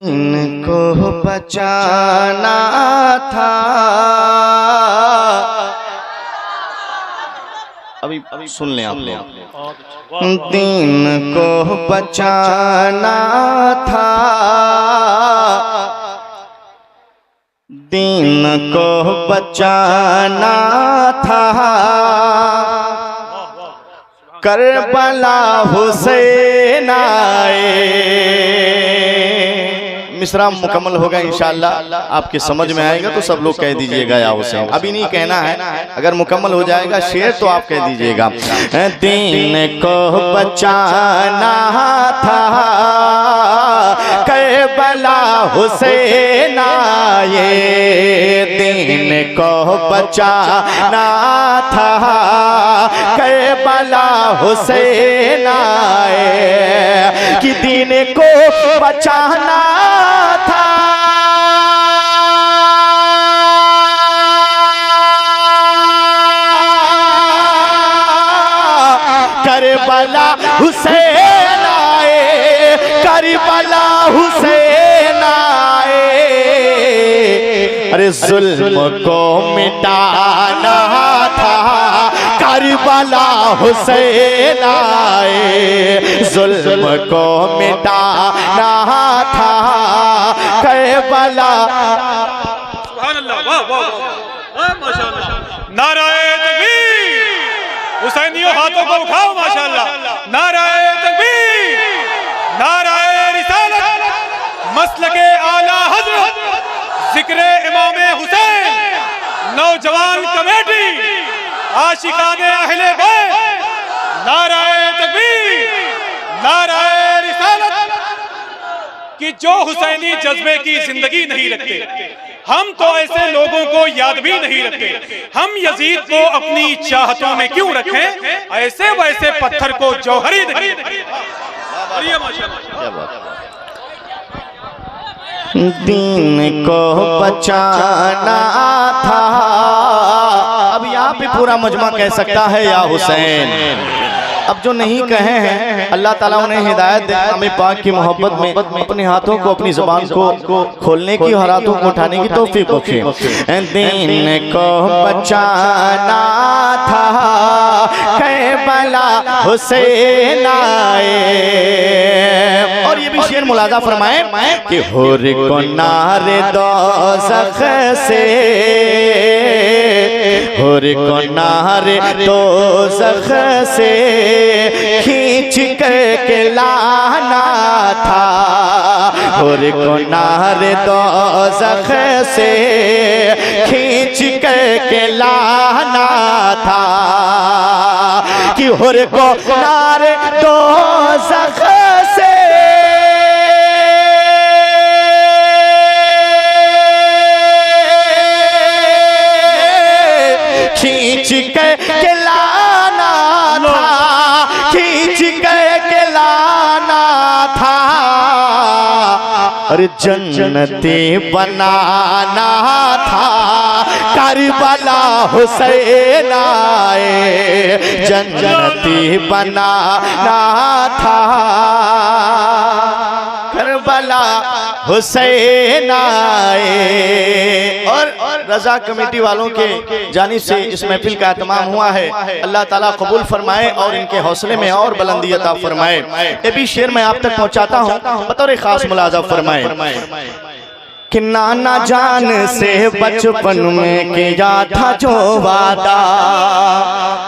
इनको बचाना था। अभी सुन लें आप लोग। दीन को बचाना था, दीन को बचाना था। करबला हुसैन आए। मिसरा मुकम्मल होगा इंशाअल्लाह, आपके समझ में आएगा तो सब लोग कह दीजिएगा या हुसैन। अभी नहीं कहना है, अगर मुकम्मल हो जाएगा शेर तो आप कह दीजिएगा। दीन को बचाना था, करबला हुसैन आए। दीन को बचाना था, करबला हुसैन आए। कि दीन को बचाना था, करबला हुसैन आए। करबला हुसैन आए। अरे जुल्म को मिटाना था, करबला हुसैन आए। जुल्म को मिटाना था, करबला। सुभान अल्लाह, वाह वाह वाह, माशाअल्लाह। नाराए तकबीर। हुसैनियों हाथों को उठाओ माशाअल्लाह। नाराए तकबीर, नाराए रिसालत, मसलके आला हजरत, जिक्रे इमाम हुसैन, नौजवान कमेटी, आशिकाने अहले बैत। नाराए तकबीर, नाराए रिसालत। कि जो हुसैनी जज्बे की जिंदगी नहीं रखते, हम तो ऐसे लोगों को याद भी नहीं रखते। हम यजीद को अपनी चाहतों में क्यों रखें, ऐसे वैसे पत्थर को जौहरी नहीं। दीन को बचाना था। अब यहाँ पे पूरा मजमा कह सकता है या हुसैन। अब जो नहीं कहे हैं, अल्लाह ताला उन्हें हिदायत दे, हमें पाक की मोहब्बत में अपने हाथों को, अपनी जुबान को खोलने की और हाथों को उठाने की तौफीक बख्शे। दीन को बचाना था, करबला हुसैन आए। और ये भी शेर मुलाजा फरमाए कि हुर को नारे दोज़ख से, हुर को नारे दोज़ख से खींच के लाना था। हुर को नारे दोज़ख से खींच के लाना था। कि हुर को नारे दोज़ख से खींच के लाना था, खींच के लाना था। और जन्नती बनाना था, करबला हुसैन आए। जन्नती बनाना था, करबला हुसैन आए। और रजा कमेटी वालों के जानिब से इस महफिल का एहतमाम हुआ है। अल्लाह ताला कबूल फरमाए और इनके हौसले में और बुलंदी अता फरमाए। ये भी शेर मैं आप तक पहुंचाता हूँ, बतौर खास मुलाजा फरमाए कि नाना जान से बचपन में किया था जो वादा,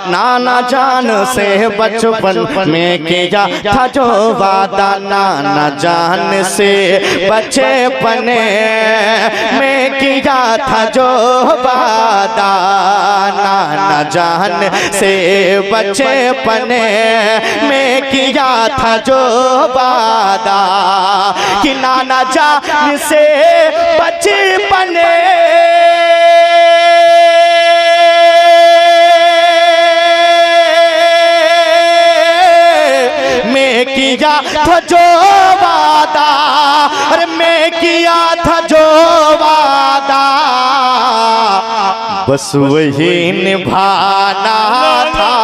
नाना जान से बचपन में किया था जो वादा। नाना जान से बचपन में किया था जो वादा। नाना जान से बचपन में किया था जो वादा। कि नाना जान से बचपन में किया था जो वादा। अरे मैं किया था जो वादा, बस वही निभाना था।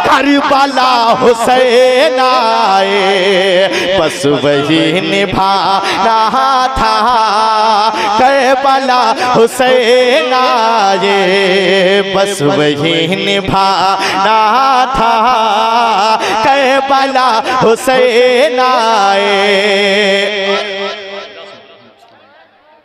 करबला हुसैन आए, बस वही निभाना था। करबला हुसैन आए, बस वही निभाना था। करबला हुसैन आए।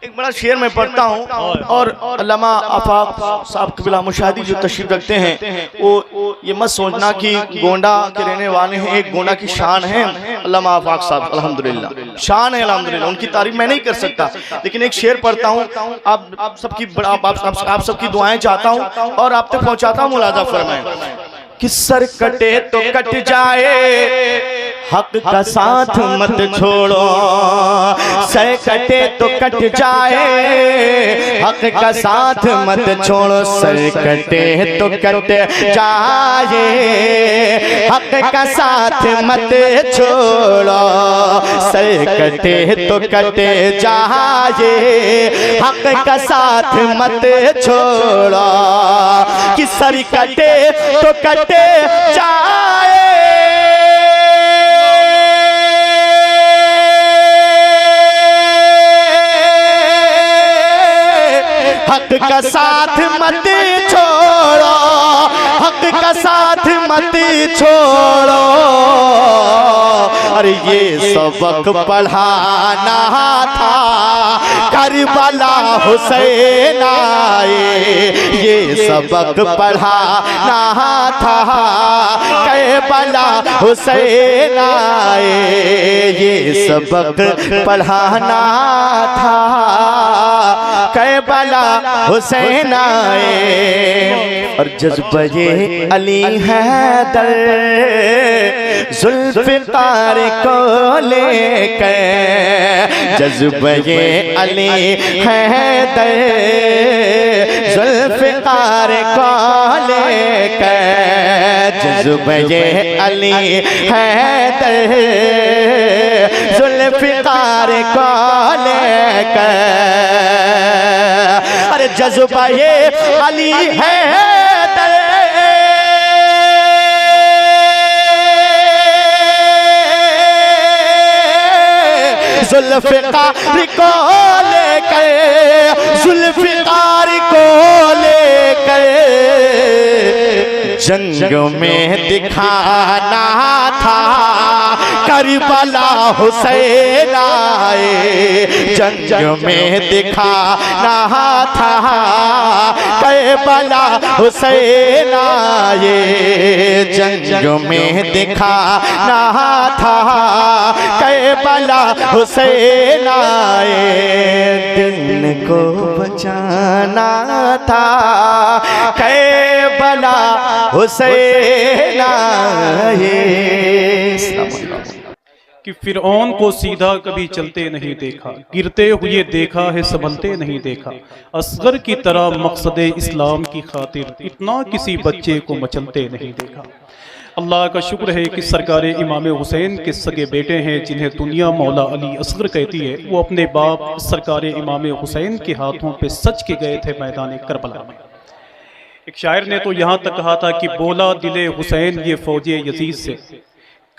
एक बड़ा शेर मैं पढ़ता हूँ, और अल्लामा आफाक साहब कबिला मुशाहिदी जो तशरीफ रखते हैं, वो ये मत सोचना कि गोंडा के रहने वाले हैं, एक गोंडा की शान है अल्लामा आफाक साहब, अल्हम्दुलिल्लाह शान है अल्हम्दुलिल्लाह, उनकी तारीफ मैं नहीं कर सकता, लेकिन एक शेर पढ़ता हूँ, आप सबकी दुआएं चाहता हूँ और आप तक पहुँचाता हूँ। मुलाजा फरमाएं कि सर कटे तो कट जाए, हक का साथ मत छोड़ो। सर कटे तो कट जाए, हक का साथ मत छोड़ो। सर कटे तो कट जाए, हक का साथ मत छोड़ो। सर कटे तो कट जाए, हक का साथ मत छोड़ो। कि सर कटे तो कट जाए, हक का साथ मत छोड़ो। हक का साथ मत छोड़ो। अरे ये सबक पढ़ाना था, करबला हुसैन आए। ये सबक पढ़ाना था, करबला हुसैन आए। ये सबक पढ़ाना था, करबला हुसैन आए। और जज्बे अली हैदर जुल्फ़िकार को लेकर, जज्बे अली हैदर जुल्फ़िकार को लेकर, जज्बे अली हैदर जुल्फ़िकार को लेकर। अरे जज्बा ये अली हैदर जुल्फ़िकार को लेकर, जुल्फ़िकार को लेकर जंग में दिखाना था, करबला हुसैन आए। जंग में दिखाना था, करबला हुसैन आए। जंग में दिखाना था, करबला हुसैन आए। दिन को बचाना था, करबला हुसैन आए। कि फिरौन को सीधा कभी चलते नहीं देखा, गिरते हुए देखा है संभलते नहीं देखा। असगर की तरह मकसद इस्लाम की खातिर इतना किसी बच्चे को मचलते नहीं देखा। अल्लाह का शुक्र है कि सरकार इमाम हुसैन के सगे बेटे हैं, जिन्हें दुनिया मौला अली असगर कहती है। वो अपने बाप सरकार इमाम हुसैन के हाथों पे सच के गए थे मैदान करबला में। एक शायर ने तो यहाँ तक कहा था कि बोला दिले हुसैन ये फौजे यजीद से,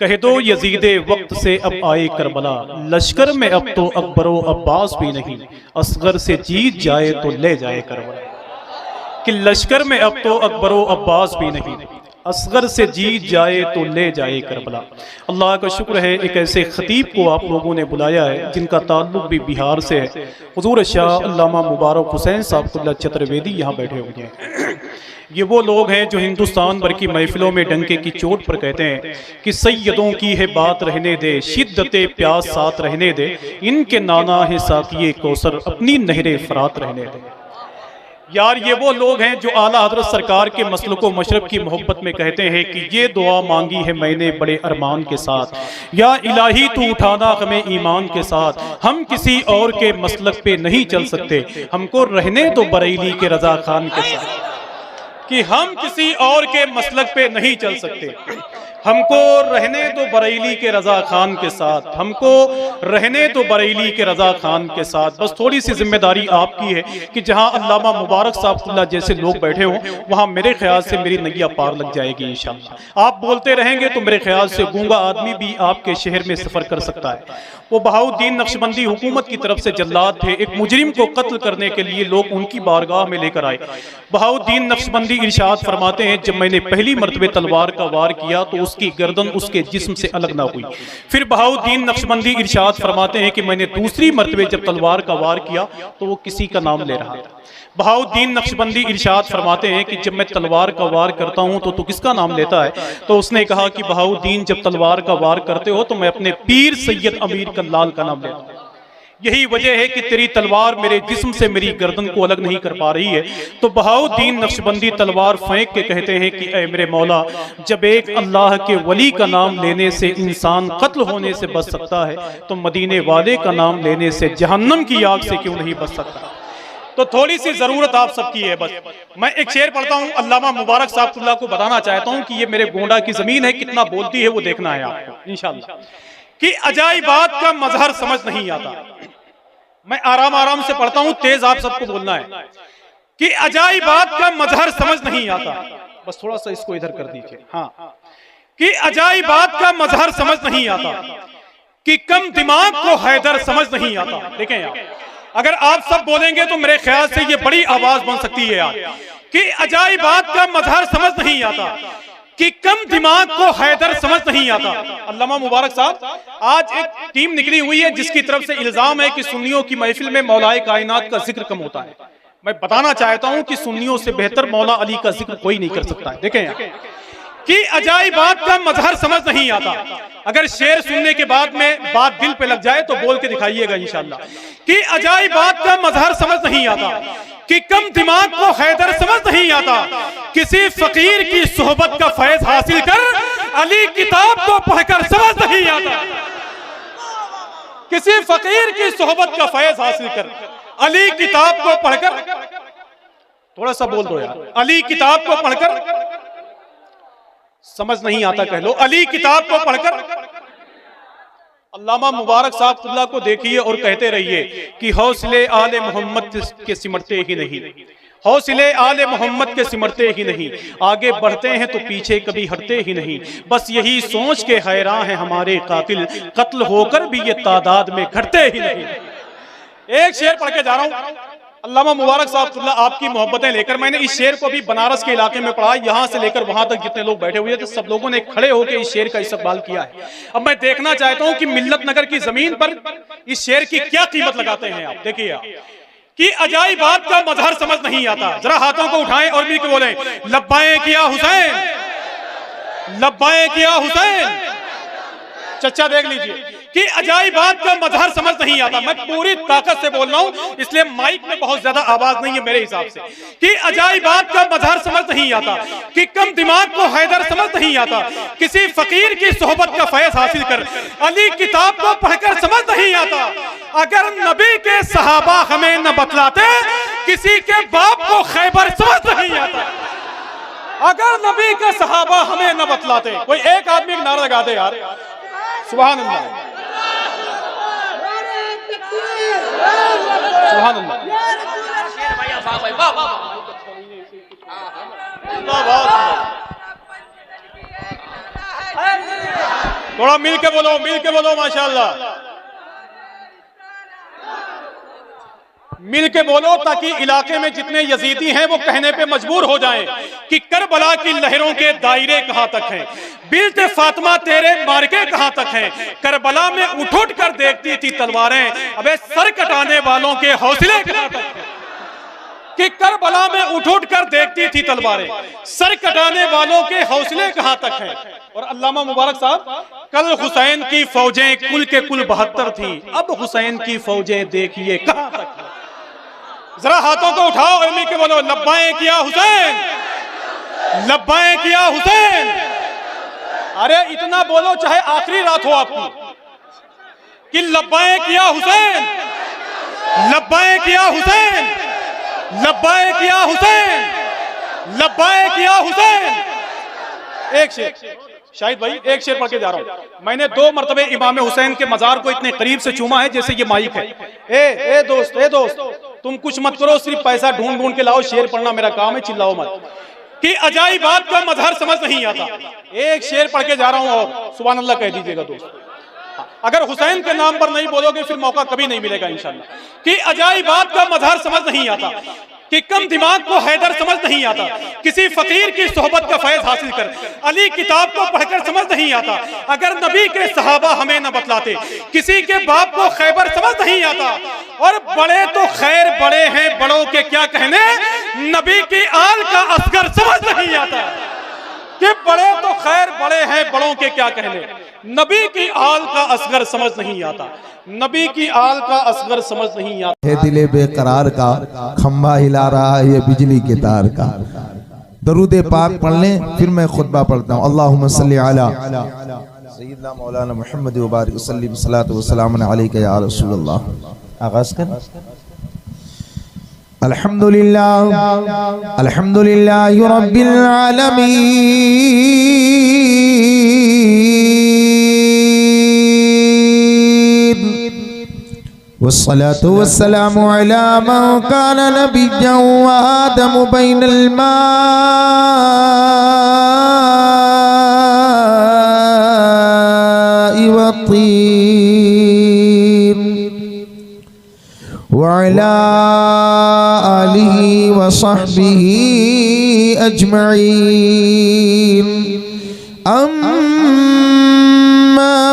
कह दो यजीदे वक्त से अब आए करबला। लश्कर में अब तो अकबरो अब्बास भी नहीं, असगर से जीत जाए तो ले जाए करबला। कि लश्कर में अब तो अकबरो अब्बास भी नहीं, असगर से जीत जाए तो ले जाए करबला। अल्लाह का शुक्र है एक ऐसे खतीब को आप लोगों ने बुलाया है जिनका ताल्लुक भी बिहार से है। हुजूर शाह अल्लामा मुबारक हुसैन साहब चतुर्वेदी यहाँ बैठे हुए हैं। ये वो लोग हैं जो हिंदुस्तान भर की महफिलों में डंके की चोट पर कहते हैं कि सैयदों की है बात रहने दे, शिद्दते प्यास साथ रहने दे, इनके नाना है साकिए कौसर, अपनी नहरे फरात रहने दे। यार ये वो लोग हैं जो आला हजरत सरकार के मसलको मशरब की मोहब्बत में कहते हैं कि ये दुआ मांगी है मैंने बड़े अरमान के साथ, या इलाही तू उठाना हमें ईमान के साथ। हम किसी और के मसलक पे नहीं चल सकते, हमको रहने दो बरेली के रजा खान के साथ। कि हम किसी और के मसलक पे नहीं चल सकते, हमको रहने दो बरेली के रजा खान के साथ, हमको रहने दो बरेली के रजा खान के साथ। बस थोड़ी सी जिम्मेदारी आपकी है कि जहां अल्लामा मुबारक साहब जैसे लोग बैठे हों वहां मेरे ख्याल से मेरी नैया पार लग जाएगी इंशाअल्लाह। आप बोलते रहेंगे तो मेरे ख्याल से गूंगा आदमी भी आपके शहर में सफर कर सकता है। वो बहाउद्दीन नक्शबंदी हुकूमत की तरफ से जल्लाद थे, एक मुजरिम को कत्ल करने के लिए लोग उनकी बारगाह में लेकर आए। बहाउद्दीन नक्शबंदी इरशाद फरमाते हैं, जब मैंने पहली मर्तबे तलवार का वार किया तो उसकी गर्दन उसके जिस्म से अलग ना हुई। फिर बहाउद्दीन नक्शबंदी इरशाद फरमाते हैं कि मैंने दूसरी मर्तबे जब तलवार का वार किया तो वो किसी का नाम ले रहा था। बहाउद्दीन नक्शबंदी इरशाद फरमाते हैं कि जब मैं तलवार का वार करता हूं तो किसका नाम लेता है? तो उसने कहा कि बहाउद्दीन जब तलवार का वार करते हो तो मैं अपने पीर सैयद अमीर कल्लाल का नाम लेता हूं। यही वजह है कि तेरी तलवार मेरे जिस्म से मेरी गर्दन को अलग नहीं कर पा रही है। तो बहाउद्दीन नक्शबंदी तलवार फेंक के कहते हैं कि ऐ मेरे मौला, जब एक अल्लाह के वली का नाम लेने से इंसान कत्ल होने से बच सकता है तो मदीने वाले का नाम लेने से जहन्नम की आग से क्यों नहीं बच सकता? तो थोड़ी सी जरूरत आप सबकी है। बस मैं एक शेर पढ़ता हूँ, अल्लामा मुबारक साहब को बताना चाहता हूँ कि ये मेरे गोंडा की जमीन है, कितना बोलती है वो देखना है आपको इंशाअल्लाह। कि अजाइबात का मजहर समझ नहीं आता। मैं आराम आराम से पढ़ता हूँ, तेज आप सबको बोलना है। कि अजाइबात का मजहर समझ नहीं आता। बस थोड़ा सा इसको इधर कर दीजिए। हाँ, कि अजाइबात का मजहर समझ नहीं आता, कि कम दिमाग को हैदर समझ नहीं आता। देखें यार, अगर आप सब बोलेंगे तो मेरे ख्याल से ये बड़ी आवाज बन सकती है यार। कि अजाइबात का मजहर समझ नहीं आता, कि कम दिमाग को हैदर समझ नहीं आता। अल्लामा मुबारक साहब, आज एक टीम निकली हुई है जिसकी तरफ से इल्जाम है कि सुन्नियों की महफिल में मौलाए कायनात का जिक्र कम होता है। मैं बताना चाहता हूं कि सुन्नियों से बेहतर मौला अली का जिक्र कोई नहीं कर सकता है। देखें यार, कि अजाइबात का मजहर समझ नहीं आता। अगर शेर सुनने के बाद में बात दिल पे लग जाए तो बोल के दिखाइएगा इंशाअल्लाह। कि अजाइबात का मजहर समझ नहीं आता, कि कम दिमाग को हैदर समझ नहीं आता, किसी फकीर की सोहबत का फैज हासिल कर अली किताब को पढ़कर समझ नहीं आता। किसी फकीर की सोहबत का फैज हासिल कर अली किताब को पढ़कर, थोड़ा सा बोल दो यार, अली किताब को पढ़कर समझ नहीं आता कह लो, अली किताब को पढ़कर। अल्लामा मुबारक साहब को देखिए और कहते रहिए कि हौसले आले मोहम्मद के सिमटते ही नहीं, हौसले आले मोहम्मद के सिमटते ही नहीं, आगे बढ़ते हैं तो पीछे कभी हटते ही नहीं। बस यही सोच के हैरान है हमारे कातिल, कत्ल होकर भी ये तादाद में घटते ही नहीं। एक शेर पढ़ के जा रहा हूं, अल्लामा मुबारक साहब आपकी मोहब्बतें लेकर। मैंने इस शेर को भी बनारस के इलाके में पढ़ा, यहां से लेकर वहां तक जितने लोग बैठे हुए थे सब लोगों ने खड़े होकर इस शेर का इस्तकबाल किया है। अब मैं देखना चाहता हूं कि मिल्लत नगर की जमीन पर इस शेर की क्या कीमत लगाते हैं आप। देखिए आप, कि अजाइबात का मजहर समझ नहीं आता। जरा हाथों को उठाएं और मिलकर बोले, लब्बाए किया हुसैन, लब्बाए किया हुसैन। चच्चा देख लीजिए कि अजाइबात का मजहर समझ नहीं आता। मैं पूरी ताकत से बोल रहा हूं, इसलिए माइक में बहुत ज्यादा आवाज नहीं है मेरे हिसाब से। कि अजाइबात का मजहर समझ नहीं आता, कि कम दिमाग को हैदर समझ नहीं आता, किसी फकीर की सोहबत का फैज हासिल कर अली किताब को पढ़कर समझ नहीं आता। अगर नबी के सहाबा हमें न बतलाते, किसी के बाप को खैबर समझ नहीं आता। अगर नबी के सहाबा हमें न बतलाते, कोई एक आदमी एक नारा लगा दे यार, सुभान अल्लाह, सुभान अल्लाह। थोड़ा मिल के बोलो, मिल के बोलो, माशाअल्लाह, मिल के बोलो, ताकि इलाके में जितने यजीदी हैं वो कहने पे मजबूर हो जाएं कि करबला की लहरों के दायरे कहां तक हैं, बिल्ते फातिमा तेरे मार्के कहां तक हैं। करबला में उठ उठ कर देखती थी तलवारें, अबे सर कटाने वालों के हौसले कहां तक हैं। कि करबला में उठ उठ कर देखती थी तलवारें, सर कटाने वालों के हौसले कहां तक हैं। और अल्लामा मुबारक साहब, कल हुसैन की फौजें कुल के कुल 72 थी, अब हुसैन की फौजें देखिए कहां तक हैं। जरा हाथों को उठाओ और मिल के बोलो, लब्बाए किया हुसैन, लब्बाए किया हुसैन। अरे इतना बोलो चाहे आखिरी रात हो आपकी, कि लब्बाए किया हुसैन, लब्बाए किया हुसैन, लब्बाए किया हुसैन, लब्बाए किया हुसैन। एक शेर, शाहिद भाई एक शेर पढ़ के जा रहा हूं। मैंने 2 मरतबे इमाम हुसैन के मजार को इतने करीब से चूमा है जैसे ये माइक है। ए दोस्त तुम कुछ मत करो, सिर्फ पैसा ढूंढ ढूंढ के लाओ, शेर पढ़ना मेरा काम है, चिल्लाओ मत कि अजाइबात का मजहर समझ नहीं आता। एक शेर पढ़ के जा रहा हूं और सुभान अल्लाह कह दीजिएगा दोस्त। अगर हुसैन के नाम पर नहीं बोलोगे फिर मौका कभी नहीं मिलेगा इंशाअल्लाह। कि अजाइबात का मजहर समझ नहीं आता, कि कम दिमाग को हैदर समझ नहीं आता, किसी फकीर की सोहबत का फैज हासिल कर अली किताब को पढ़कर समझ नहीं आता, अगर नबी के सहाबा हमें न बतलाते, किसी के बाप को खैबर समझ नहीं आता, और बड़े तो खैर बड़े हैं, बड़ों के क्या कहने, नबी की आल का असगर समझ नहीं आता। कि बड़े तो खैर बड़े हैं, बड़ों के क्या कहने, नबी की आल का असगर समझ नहीं आता, नबी की आल का असगर समझ नहीं आता। है दिले बेकरार का, खंभा हिला रहा है ये बिजली के तार का। दरूद पाक पढ़ लें, फिर मैं खुतबा पढ़ता हूँ। अल्लाहुम्मा सल्ली अला सय्यिदना मौलाना मुहम्मद व बारिक वसल्लिम सलातु व सलाम अलैका या रसूलल्लाह। आगाज कर। अल्हम्दुलिल्लाह अल्हम्दुलिल्लाहि रब्बिल आलमीन वस्सलातु वस्सलामु अला मन काना नबिय्यन व आदमु बैनल माइ व तीन व अला आलिहि व सहबिहि अजमईन।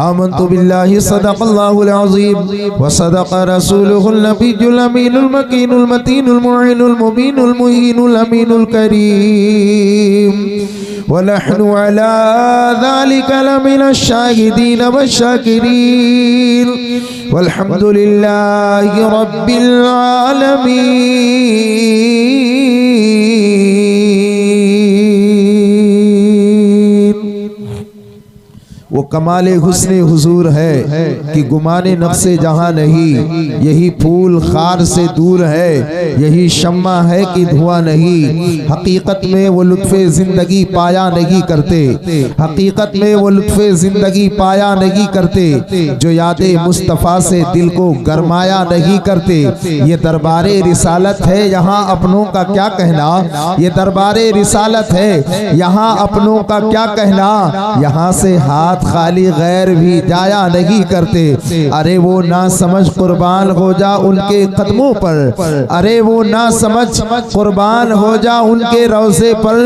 आमन्तु बिल्लाहि सदक़ल्लाहुल अज़ीम व सदक़ रसूलुहुल नबियुल अमीनुल मकीनुल मतीनुल मुईनुल मुबीनुल मुहीनुल अमीनुल करीम व नहनु अला ज़ालिका लमिनश शाहिदीन वश्शाकिरीन वल्हम्दुलिल्लाहि रब्बिल आलमीन। वो कमाले हुस्ने हुजूर है कि गुमाने नक्शे जहां नहीं, यही फूल खार से दूर है, यही शम्मा है कि धुआं नहीं। हकीकत में वो लुत्फ़े ज़िंदगी पाया नहीं करते, हकीकत में वो लुत्फ़े ज़िंदगी पाया नहीं करते, जो यादे मुस्तफ़ा से दिल को गरमाया नहीं करते। ये दरबारे रिसालत है, यहाँ अपनों का क्या कहना, ये दरबारे रिसालत है, यहाँ अपनों का क्या कहना। यहाँ से हाथ खाली गैर भी जाया नहीं करते। अरे वो ना समझ कुर्बान हो जा उनके कदमों पर, अरे वो ना समझ कुर्बान हो जा उनके रोज़े पर।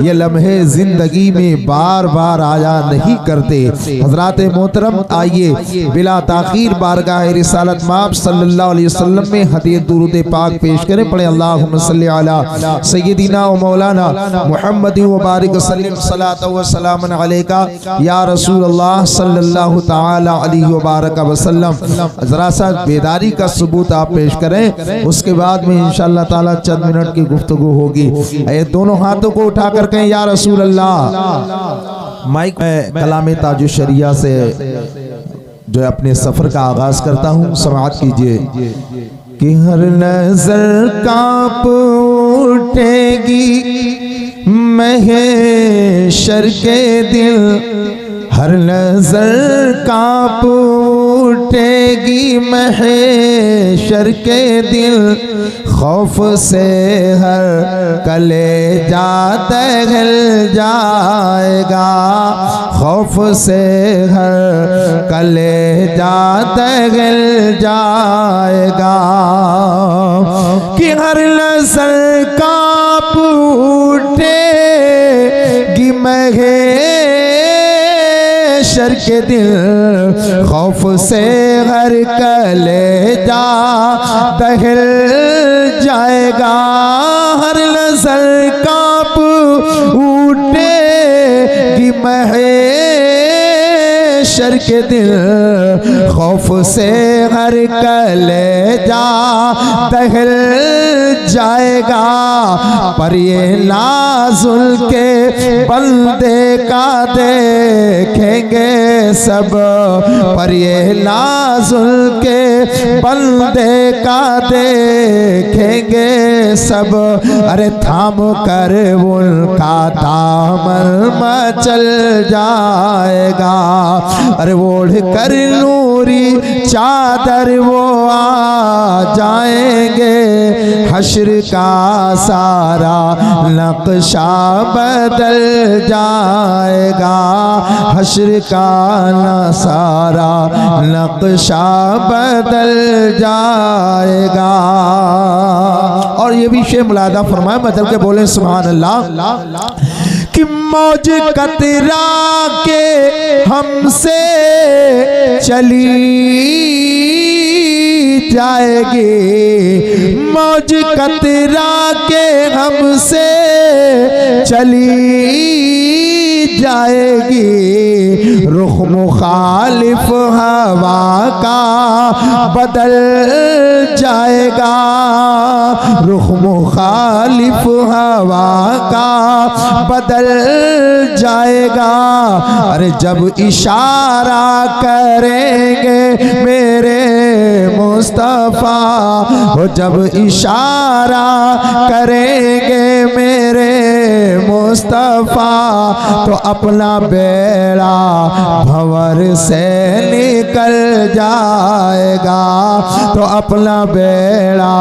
ये लम्हे जिंदगी में बार बार आया नहीं करते। हजरात मोहतरम आइए बिला ताखीर बारगाह रिसालत माब सल्लल्लाहु अलैहि वसल्लम में हदीय दुरूद पाक पेश करें। पढ़े अल्लाहुम्मा सल्ली अला सय्यिदिना व मौलाना मुहम्मद व बारिक वसल्लिम सलातु व सलामन अलैका या रसूल अल्लाह सल्लल्लाहु ताला अलैहि व बारक वसल्लम। जरा सा बेदारी का सबूत आप पेश करें, उसके बाद में इंशाअल्लाह ताला चंद मिनट की गुफ्तगू होगी। ये दोनों हाथों को उठाकर कहें या रसूल अल्लाह। माइक में कलाम ताजुश शरिया से जो अपने सफर का आगाज करता हूँ, समाअत कीजिए। कि हर नजर कांप उठेगी महशर के दिल, हर नजर कांप उठेगी महशर के दिल, खौफ से हर कलेजा दहल जाएगा, खौफ से हर कलेजा दहल जाएगा। कि हर नजर कांप उठेगी महशर के दिल, खौफ से हर कलेजा दहल जाएगा। हर नजर कांप उठेगी महशर महशर के दिन खौफ से हर कलेजा दहल जाएगा, पर ये नाज़ुल के बंदे का देखेंगे सब, पर ये नाज़ुल के बंदे का देखेंगे सब। अरे थाम कर उनका दामन मचल जाएगा, अरे ओढ़ कर नूरी चादर वो आ जाएंगे, हश्र का सारा नक्शा बदल जाएगा, हश्र का सारा नक्शा बदल जाएगा। और ये भी शेर मुलादा फरमाए, बदल के बोले सुभान अल्लाह कि मौज कतरा के हमसे चली जाएगी, मौज कतरा के हमसे चली जाएगी, रुख मुखालिफ हवा का बदल जाएगा, रुख मुखालिफ हवा का बदल जाएगा। अरे जब इशारा करेंगे मेरे मुस्तफा, हो जब इशारा करेंगे मेरे मुस्तफा, तो अपना बेड़ा भंवर से निकल जाएगा, तो अपना बेड़ा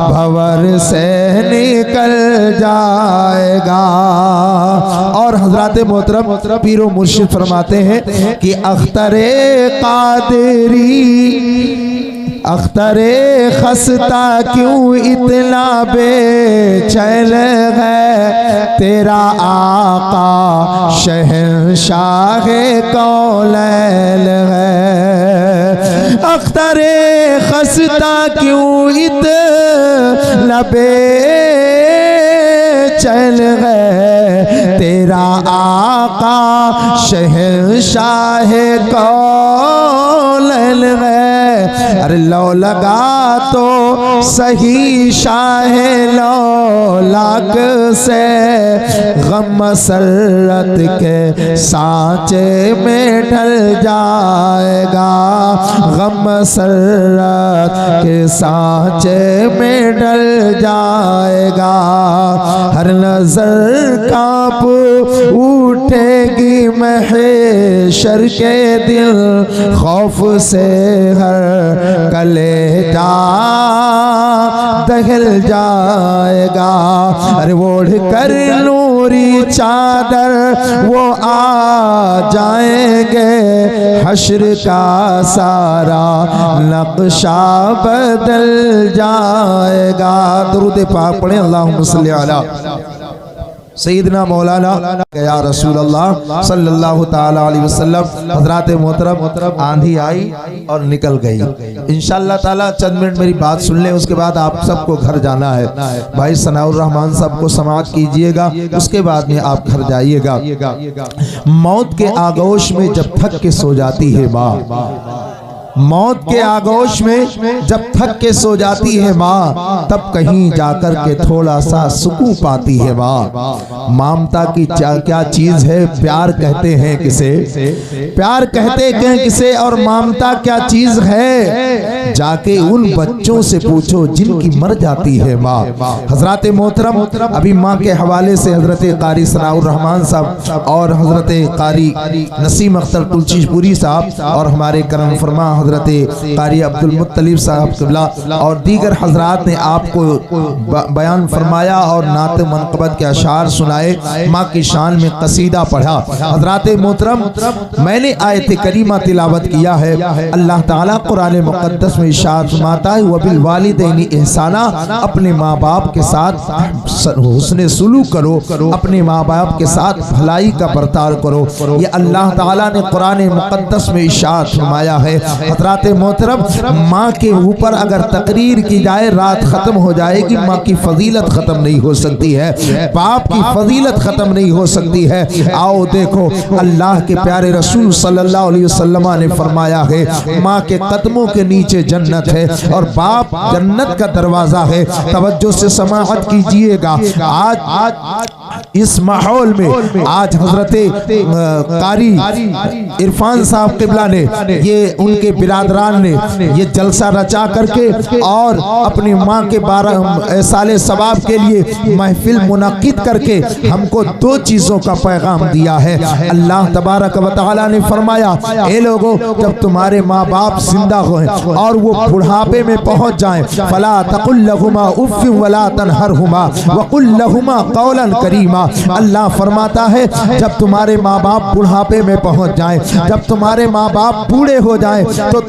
भंवर से निकल जाएगा। और हजरत मोहतरम पीरो मुर्शिद फरमाते हैं कि अख्तरे कादरी, अख्तरे खस्ता क्यों इतना बेचैन है, तेरा आका शहंशाह कौलैन है। अख्तरे खस्ता क्यों इतना बेचैन है, तेरा आका शहंशाह कौलैन है। अरे लो लगा तो सही शाह लो लाख से, गम मसरत के सांचे में ढल जाएगा, गम मसरत के सांचे में ढल जाएगा। हर नजर कांप उठेगी महशर के दिल, खौफ से हर कलेजा दहल जाएगा। अरे ओढ़ कर नूरी चादर वो आ जाएंगे, हश्र का सारा नक्शा बदल जाएगा। दुरूद पाक पढ़े, अल्लाहुम्मा सल्ली अला सैयदना मौलाना या रसूल अल्लाह सल्लल्लाहु ताला अलैहि वसल्लम। हज़रात मोहतरम आंधी आई और निकल गई। इंशाअल्लाह ताला चंद मिनट मेरी बात सुन लें, उसके बाद आप सबको घर जाना है। भाई सनाउर रहमान साहब को समाअत कीजिएगा, उसके बाद में आप घर जाइएगा। मौत के आगोश में जब थक के सो जाती है माँ, मौत के आगोश में जब थक के सो जाती है माँ, तब कहीं जाकर के थोड़ा सा सुकून पाती है माँ। ममता की क्या चीज है, प्यार कहते हैं किसे, प्यार कहते हैं किसे, और ममता क्या चीज है, जाके उन बच्चों से पूछो जिनकी मर जाती है माँ। हजरत मोहतरम अभी माँ के हवाले से हजरत कारी सनाउर रहमान साहब और हजरत कारी नसीम अख्तर तुलसीपुरी साहब और हमारे करम फरमा हजरत कारी अब्दुल मुत्तलिब साहब क़िबला और दीगर हजरात ने आपको बयान फरमाया और नात मनक़बत के अशार सुनाए, माँ की शान में कसीदा पढ़ा। हजरात मोहतरम मैंने आयत करीमा तिलावत किया है। अल्लाह ताला कुरान मुक़द्दस में इरशाद फरमाता है, वबिल वालिदैनि एहसाना, अपने माँ बाप के साथ हुस्ने सुलूक करो, अपने माँ बाप के साथ भलाई का बर्ताव करो। ये अल्लाह ताला ने कुरान मुक़द्दस में इरशाद फरमाया है। हजरात मोहतरम, माँ के ऊपर अगर तकरीर की जाए रात खत्म हो जाएगी, माँ की फजीलत खत्म नहीं हो सकती है, बाप की फजीलत खत्म नहीं हो सकती है। आओ देखो, अल्लाह के प्यारे रसूल सल्लल्लाहु अलैहि वसल्लम ने फरमाया है माँ के कदमों के नीचे जन्नत है और बाप जन्नत का दरवाजा है। तवज्जो से समाअत कीजिएगा। आज इस माहौल में आज हजरते कारी इरफान साहब किबला ने, ये उनके बिरादरान ने ये जलसा रचा करके और अपनी माँ के 12 साले सवाब के लिए महफिल मुनक्किद करके हमको 2 चीज़ों का पैगाम दिया है। अल्लाह तबारक व तआला ने फरमाया, ए लोगों, जब तुम्हारे माँ बाप जिंदा हों और वो बुढ़ापे में पहुँच जाएं, फला तकुल लहुमा उफ़्फ़िन वला तनहरहुमा वकुल लहुमा कौलन करीमा। अल्लाह फरमाता है जब तुम्हारे माँ बाप बुढ़ापे में पहुँच जाएं, जब तुम्हारे माँ बाप बूढ़े हो जाएं, तो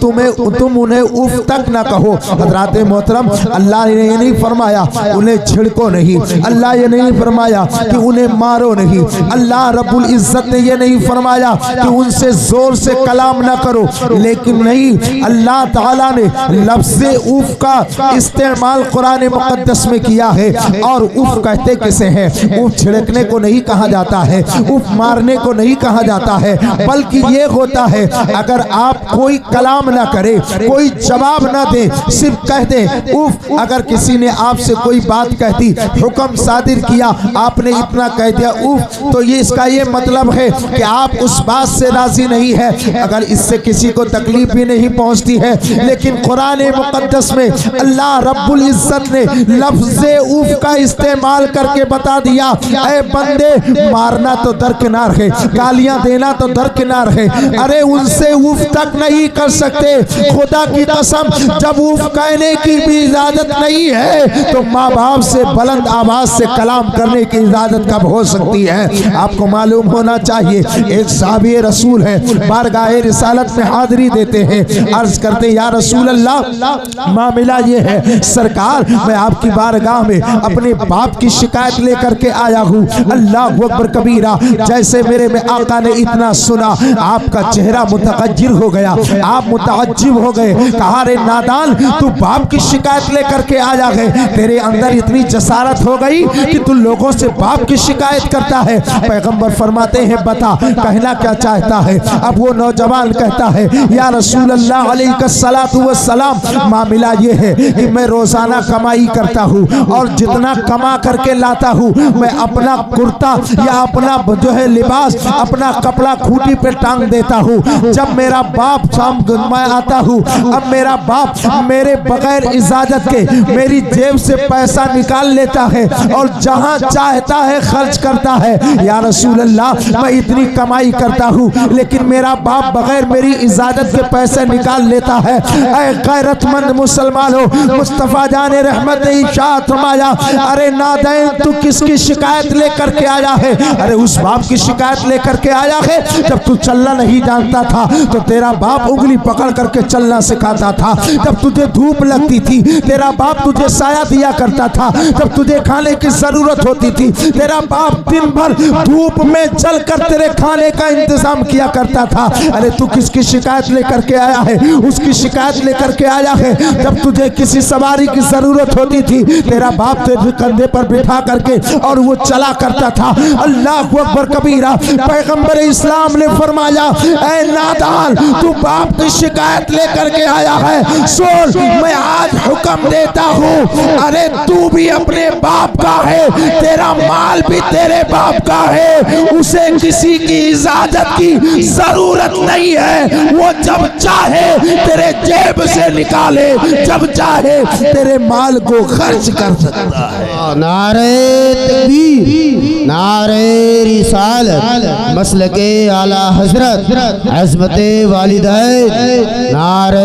तुम उन्हें उफ तक ना कहो। हज़रात मोहतरम, अल्लाह ने ये नहीं फरमाया उन्हें छिड़को नहीं, अल्लाह ये नहीं फरमाया कि उन्हें मारो नहीं, अल्लाह रब्बुल इज्जत ने ये नहीं फरमाया कि उनसे जोर से कलाम ना करो, लेकिन नहीं, अल्लाह ताला ने लफ्ज़े उफ का इस्तेमाल कुरान मुक़द्दस में किया है। और उफ कहते किसे हैं? उफ छिड़कने को नहीं कहा जाता है, उफ मारने को नहीं कहा जाता है, बल्कि ये होता है अगर आप कोई कलाम ना करे, कोई जवाब ना दे, सिर्फ कह दे उफ। अगर किसी ने आपसे कोई बात कह दी, हुक्म सादिर किया, आपने इतना कह दिया उफ, तो ये इसका ये मतलब है कि आप उस बात से राजी नहीं है। अगर इससे किसी को तकलीफ भी नहीं पहुंचती है, लेकिन कुरान मुक़द्दस में अल्लाह रब्बुल इज्जत ने लफ्ज़े उफ का इस्तेमाल करके बता दिया, ऐ बंदे, मारना तो दरकिनार है, गालियां देना तो दरकिनार है, अरे उनसे उफ तक नहीं कर सकते। खुदा की कसम, जब उफ कहने की भी इजाजत नहीं है तो माँ बाप से बुलंद आवाज से कलाम करने की इजाजत कब हो सकती है? आपको मालूम होना चाहिए, एक साहबी रसूल है, बारगाहे रिसालत में हाजिरी देते हैं, अर्ज करते या रसूल अल्लाह, मामला ये है सरकार, मैं आपकी बारगाह में अपने बाप की शिकायत लेकर के आया हूँ। अल्लाह अकबर कबीरा, जैसे मेरे में आका ने इतना सुना, आपका चेहरा मुतगय्यर हो गया, आप मुतअज्जिब हो गए, कहा रे नादान, तू बाप की शिकायत लेकर के आया है, तेरे अंदर इतनी जसारत हो गई कि तू लोगों से बाप की शिकायत करता है। पैगंबर फरमाते हैं बता कहना क्या चाहता है? अब वो नौजवान कहता है या रसूल अल्लाह अलैहिस्सलातु वस्सलाम, मामला ये है कि मैं रोजाना कमाई करता हूँ और जितना कमा करके लाता हूँ मैं अपना कुर्ता या अपना जो है लिबास, अपना कपड़ा खूंटी पे टांग देता हूँ। जब मेरा बाप शाम मैं आता हूँ, अब मेरा बाप मेरे बगैर इजाजत के मेरी जेब से पैसा निकाल लेता है और जहाँ चाहता है खर्च करता है। या रसूल अल्लाह, मैं इतनी कमाई करता हूँ लेकिन मेरा बाप बगैर मेरी इजाजत के पैसे निकाल लेता है। ऐ गैरतमंद मुसलमानों, मुस्तफ़ा जाने रहमत ने इरशाद फरमाया, अरे नादैन, तू किसकी शिकायत लेकर के आया है? अरे उस बाप की शिकायत लेकर के आया है, जब तू चलना नहीं जानता था तो तेरा बाप उंगली पकड़ करके चलना सिखाता था, जब तुझे धूप लगती थी तेरा बाप तुझे साया दिया करता था, जब तुझे खाने की जरूरत होती थी तेरा बाप दिन भर धूप में चल कर तेरे खाने का इंतजाम किया करता था। अरे तू किसकी शिकायत लेकर के आया है? उसकी शिकायत लेकर के आया है जब तुझे किसी सवारी की जरूरत होती थी तेरा बाप तेरे कंधे पर बिठा करके और वो चला करता था। अल्लाह अकबर कबीरा, पैगंबर इस्लाम ने फरमाया, ऐ नादान, तू बाप की शिकायत लेकर के आया है, सुन मैं आज हुक्म देता हूँ, अरे तू भी अपने बाप का है, तेरा माल भी तेरे बाप का है, उसे किसी की इजाजत की जरूरत नहीं है, वो जब चाहे तेरे जेब से निकाले, जब चाहे तेरे माल को खर्च कर सकता है। नारे तकबीर, नारे रिसालत, मसलके आला हजरत, अज़मते वालिदैन, नारे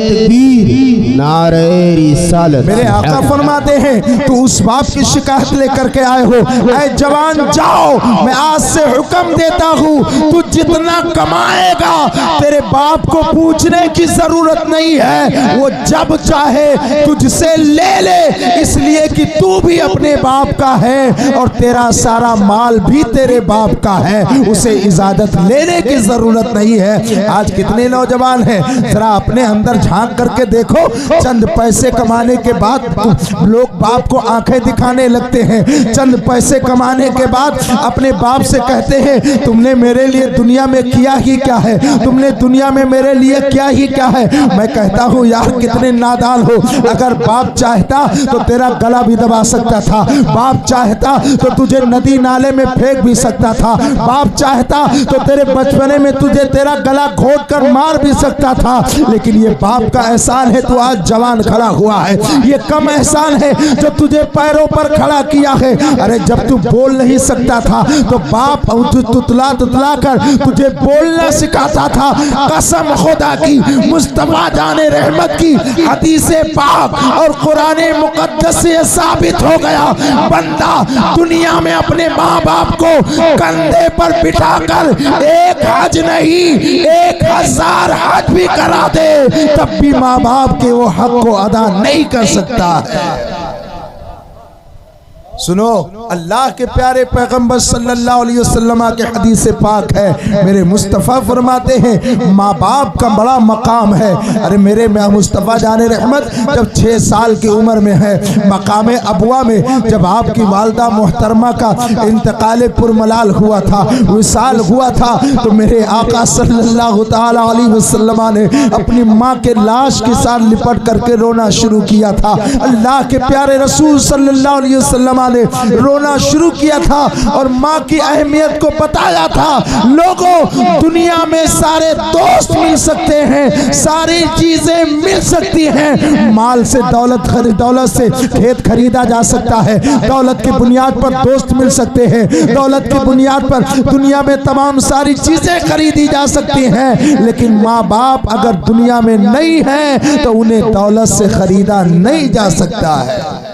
तकबीर, नारे रिसालत। मेरे आका फरमाते हैं तू उस बाप की शिकायत लेकर के आए हो, ऐ जवान जाओ, मैं आज से हुक्म देता हूँ, तू जितना कमाएगा तेरे बाप को पूछने की जरूरत नहीं है, वो जब चाहे तुझसे ले ले, इसलिए कि तू भी अपने बाप का है और तेरा सारा माल भी तेरे तेरे बाप का है उसे इजाजत लेने की जरूरत नहीं है। आज कितने नौजवान हैं, जरा अपने अंदर झांक करके देखो, चंद पैसे कमाने के बाद लोग बाप को आंखें दिखाने लगते हैं। चंद पैसे कमाने के बाद अपने बाप से कहते हैं तुमने मेरे लिए दुनिया में किया ही क्या है, तुमने दुनिया में मेरे लिए क्या ही क्या है। मैं कहता हूँ यार कितने नादान हो। अगर बाप चाहता तो तेरा गला भी दबा सकता था, बाप चाहता तो तुझे नदी नाले में फेंक भी सकता था, बाप चाहता तो तेरे बचपने में तुझे तेरा गला घोट कर मार भी सकता था। लेकिन ये बाप का एहसान है तू आज जवान खड़ा हुआ है, ये कम एहसान है जो तुझे पैरों पर खड़ा किया है। अरे जब तू बोल नहीं सकता था तो बाप तुतला तुतला कर तुझे बोलना सिखाता था। कसम खुदा की, मुस्तफा जाने रहमत की हदीसे पाक और कुराने मुकद्दस से साबित हो गया, बंदा दुनिया में अपने माँ बाप को कंधे पर बिठाकर एक हज नहीं 1000 हज भी करा दे तब भी माँ बाप के वो हक को अदा नहीं कर सकता है। सुनो, अल्लाह के प्यारे पैगंबर सल्लल्लाहु अलैहि वसल्लम के हदीस पाक है, मेरे मुस्तफ़ा फरमाते हैं माँ बाप का बड़ा मकाम है। अरे मेरे मुस्तफ़ा जाने रहमत जब 6 साल की उम्र में है, मकाम अबवा में जब आपकी वालदा मोहतरमा का इंतकाल पुरमलाल हुआ था, विसाल हुआ था, तो मेरे आका सल्लल्लाहु ताला अलैहि वसल्लम ने अपनी माँ के लाश के साथ लिपट करके रोना शुरू किया था। अल्लाह के प्यारे रसूल सल्लल्लाहु अलैहि वसल्लम ने रोना शुरू किया था और माँ की अहमियत को बताया था। लोगों, दुनिया में सारे दोस्त मिल सकते हैं, सारी चीजें मिल सकती हैं, माल से दौलत से खेत खरीदा जा सकता है, दौलत की बुनियाद पर दोस्त मिल सकते हैं, दौलत की बुनियाद पर दुनिया में तमाम सारी चीजें खरीदी जा सकती हैं, लेकिन माँ बाप अगर दुनिया में नहीं है तो उन्हें दौलत से खरीदा नहीं जा सकता है।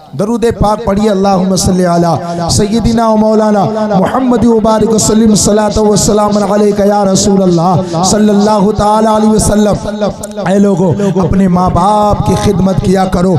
दरूद पाक पढ़िए, अल्लाहुम्मा सल्ली अला सय्यदिना व मौलाना मुहम्मद व बारिक वसल्लिम सल्लल्लाहु व सल्लम अलैका या रसूल अल्लाह सल्लल्लाहु ताला अलैहि वसल्लम। ऐ लोगों, अपने माँ बाप की खिदमत किया करो।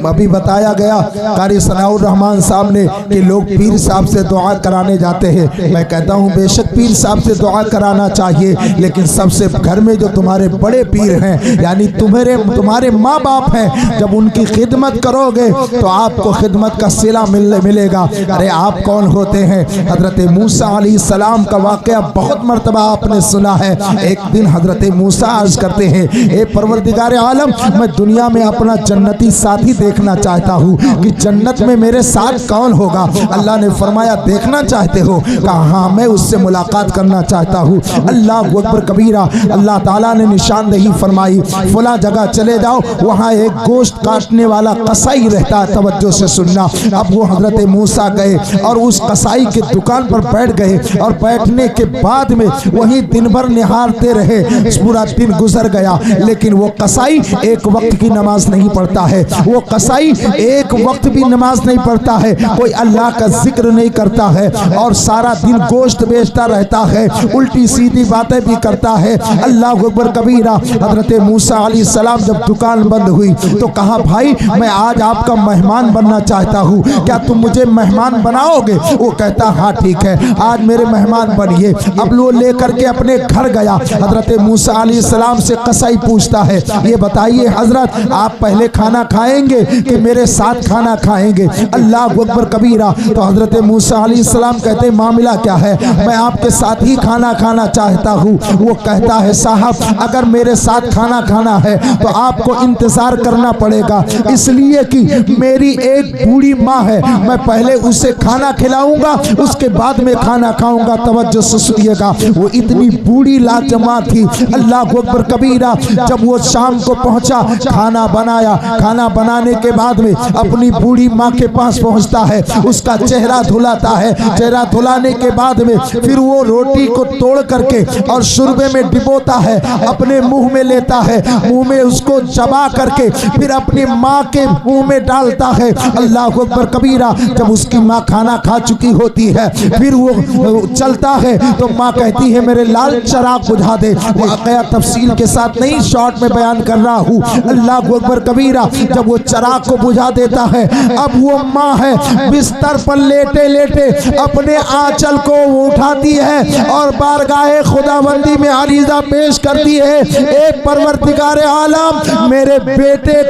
अभी बताया गया कारी सनाउर रहमान साहब ने कि लोग पीर साहब से दुआ कराने जाते हैं। मैं कहता हूँ बेशक पीर साहब से दुआ कराना चाहिए, लेकिन सबसे घर में जो तुम्हारे बड़े पीर हैं यानी तुम्हारे माँ बाप हैं, जब उनकी खिदमत करोगे तो आपको खिदमत का सिला मिलेगा। अरे आप कौन होते हैं? हजरत मूसा अलैहिस्सलाम का वाक़या बहुत मर्तबा आपने सुना है। एक दिन हजरत मूसा अर्ज करते हैं, ए परवरदिगार आलम, मैं दुनिया में अपना जन्नती साथी देखना चाहता हूँ कि जन्नत में मेरे साथ कौन होगा। अल्लाह ने फरमाया देखना चाहते हो? कहा हाँ, मैं उससे मुलाकात करना चाहता हूँ। अल्लाह अकबर कबीरा, अल्लाह ताला ने निशानदेही फरमाई, फला जगह चले जाओ, वहाँ एक गोश्त काटने वाला कसाई रहता, तवज्जो से सुनना। अब वो हजरत मूसा गए और उस कसाई के दुकान पर बैठ गए और बैठने के बाद में वहीं दिन भर निहारते रहे। पूरा दिन गुजर गया, लेकिन वो कसाई एक वक्त की नमाज नहीं पढ़ता है, वो कसाई एक वक्त भी नमाज नहीं पढ़ता है, कोई अल्लाह का जिक्र नहीं करता है और सारा दिन गोश्त बेचता रहता है, उल्टी सीधी बातें भी करता है। अल्लाह अकबर कबीरा। हजरत मूसा अलैहिस्सलाम जब दुकान बंद हुई तो कहा, भाई मैं आज आपका मेहमान बनना चाहता हूँ, क्या तुम मुझे मेहमान बनाओगे? वो कहता हाँ ठीक है, आज मेरे मेहमान बनिए। अब वो लेकर के अपने घर गया। हजरत मूसा अलैहिस्सलाम से कसाई पूछता है, ये बताइए हजरत, आप पहले खाना खाएंगे कि मेरे साथ खाना खाएंगे? अल्लाह अकबर कबीरा। तो हजरत मूसा अलैहिस्सलाम कहते मामला क्या है? मैं आपके साथ ही खाना खाना चाहता हूँ। वो कहता है साहब, अगर मेरे साथ खाना खाना है तो आपको इंतजार करना पड़ेगा, इसलिए कि मेरी एक बूढ़ी माँ है, मैं पहले उसे खाना खिलाऊंगा, उसके बाद में खाना खाऊंगा। तवज्जो से सुनिएगा, वो इतनी बूढ़ी लाजमा थी। अल्लाह अकबर कबीरा। जब वो शाम को पहुंचा, खाना बनाया, खाना बनाने के बाद में अपनी बूढ़ी माँ के पास पहुंचता है, उसका चेहरा धुलाता है, चेहरा धुलाने के बाद में फिर वो रोटी को तोड़ करके और शुरबे में डिबोता है, अपने मुंह में लेता है, मुंह में उसको चबा करके फिर अपनी माँ के मुंह में डाल चलता है। अल्लाह अकबर कबीरा। जब उसकी माँ खाना खा चुकी होती है, फिर वो चलता है तो माँ कहती है मेरे लाल चिराग बुझा दे। वाकया तफसील के साथ नहीं, शॉर्ट में बयान कर रहा हूँ। अल्लाह अकबर कबीरा जब वो चिराग को बुझा देता है, अब वो माँ है बिस्तर पर लेटे लेटे अपने आंचल को उठाती है और बारगाहे खुदाबंदी में अरीजा पेश करती है, ए परवरदिगार आलम मेरे बेटे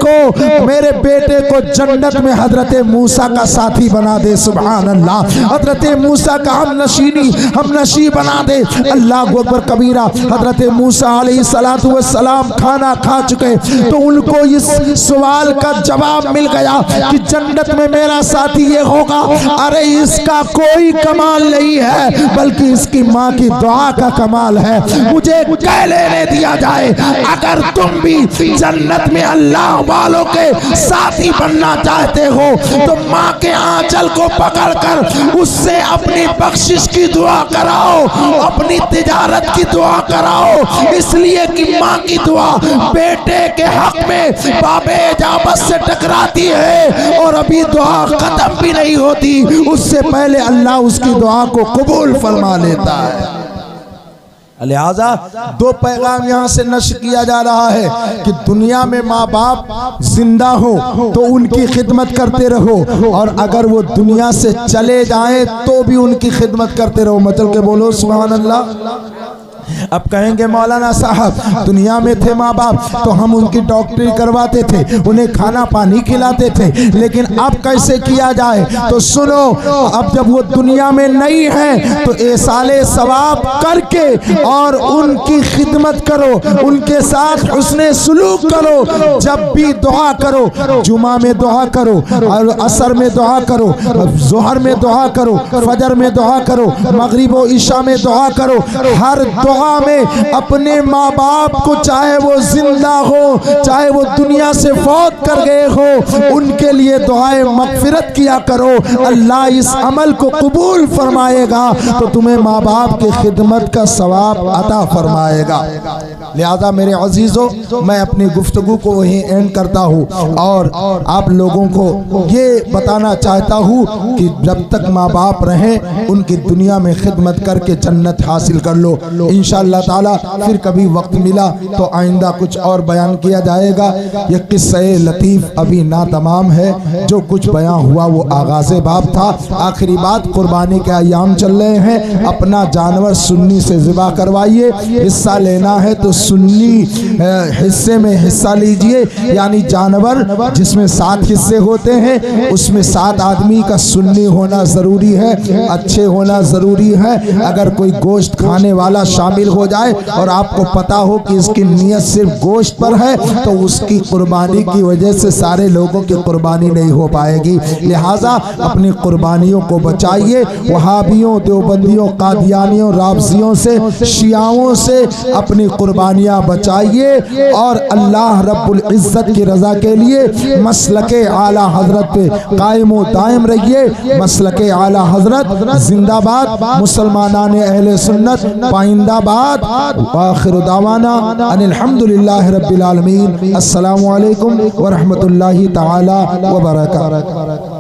को जन्नत में हजरत मूसा का साथी बना दे। सुभान अल्लाह। हजरत मूसा का हम नशी बना दे। अल्लाह अकबर कबीरा। हजरत मूसा अलैहिस्सलातु वस्सलाम खाना खा चुके तो उनको इस सवाल का जवाब मिल गया कि जन्नत में मेरा साथी ये होगा। अरे इसका कोई कमाल नहीं है, बल्कि इसकी माँ की दुआ का कमाल है। मुझे कह लेने दिया जाए, अगर तुम भी जन्नत में अल्लाह वालों के साथी बनना चाहते हो तो माँ के आंचल को पकड़कर उससे अपनी बख्शिश की दुआ कराओ, अपनी तिजारत की दुआ कराओ। इसलिए कि माँ की दुआ बेटे के हक में बाबे इजाबत से टकराती है और अभी दुआ खत्म भी नहीं होती, उससे पहले अल्लाह उसकी दुआ को कबूल फरमा लेता है। लिहाजा दो पैगाम यहाँ से नश्र किया जा रहा है कि दुनिया में माँ बाप जिंदा हो तो उनकी खिदमत करते रहो, और अगर वो दुनिया से चले जाएं तो भी उनकी खिदमत करते रहो। मतलब के बोलो सुभान अल्लाह। अब कहेंगे मौलाना साहब दुनिया में थे माँ बाप तो हम उनकी डॉक्टरी करवाते थे, उन्हें खाना पानी खिलाते थे, लेकिन अब कैसे किया जाए? तो सुनो, अब जब वो दुनिया में नहीं है तो एसाले सवाब करके और उनकी खिदमत करो, उनके साथ हुस्ने सुलूक करो। जब भी दुआ करो, जुमा में दुआ करो, और असर में दुआ करो, जोहर में दुआ करो, फजर में दुआ करो, मगरिब और इशा में दुआ करो। हर दुआ में अपने माँ बाप को, चाहे वो जिंदा हो चाहे वो दुनिया से फौत कर गए हो, उनके लिए दुआए मगफिरत किया करो। अल्लाह इस अमल को कबूल फरमाएगा तो तुम्हें माँ बाप की खिदमत का सवाब अता फरमाएगा। लिहाजा मेरे अजीजों, मैं अपनी गुफ्तगू को वहीं एंड करता हूँ और आप लोगों को ये बताना चाहता हूँ कि जब तक माँ बाप रहें उनकी दुनिया में खिदमत करके जन्नत हासिल कर लो। इंशाअल्लाह ताला फिर कभी वक्त मिला तो आइंदा कुछ और बयान किया जाएगा। ये किस्से लतीफ़ अभी ना तमाम है, जो कुछ बयान हुआ वो आगाज़े बाब था। आखिरी बात, कुर्बानी के अयाम चल रहे हैं, अपना जानवर सुन्नी से ज़िबा करवाइए। हिस्सा लेना है तो सुन्नी हिस्से में हिस्सा लीजिए, यानी जानवर जिसमें 7 हिस्से होते हैं उसमें 7 आदमी का सुन्नी होना ज़रूरी है, अच्छे होना ज़रूरी है। अगर कोई गोश्त खाने वाला शामिल हो जाए और आपको पता हो कि इसकी नियत सिर्फ गोश्त पर है तो उसकी कुर्बानी की वजह से सारे लोगों की कुर्बानी नहीं हो पाएगी। लिहाजा अपनी कुर्बानियों को बचाइए। वहाबियों, देवबंदियों, कादियानियों, राबजियों से, शियाओं से अपनी कुर्बानियाँ बचाइए और अल्लाह रब्बुल इज़्ज़त की रज़ा के लिए मसलके आला हज़रत पे कायम व दायम रहिए। मसलके आला हज़रत जिंदाबाद, मुसलमानाने अहले सुन्नत पाइंदाबाद। आखिर दावाना अनिल हम्दुलिल्लाहि रब्बिल आलमीन। अस्सलामु अलैकुम व रहमतुल्लाहि तआला व बरकातहू।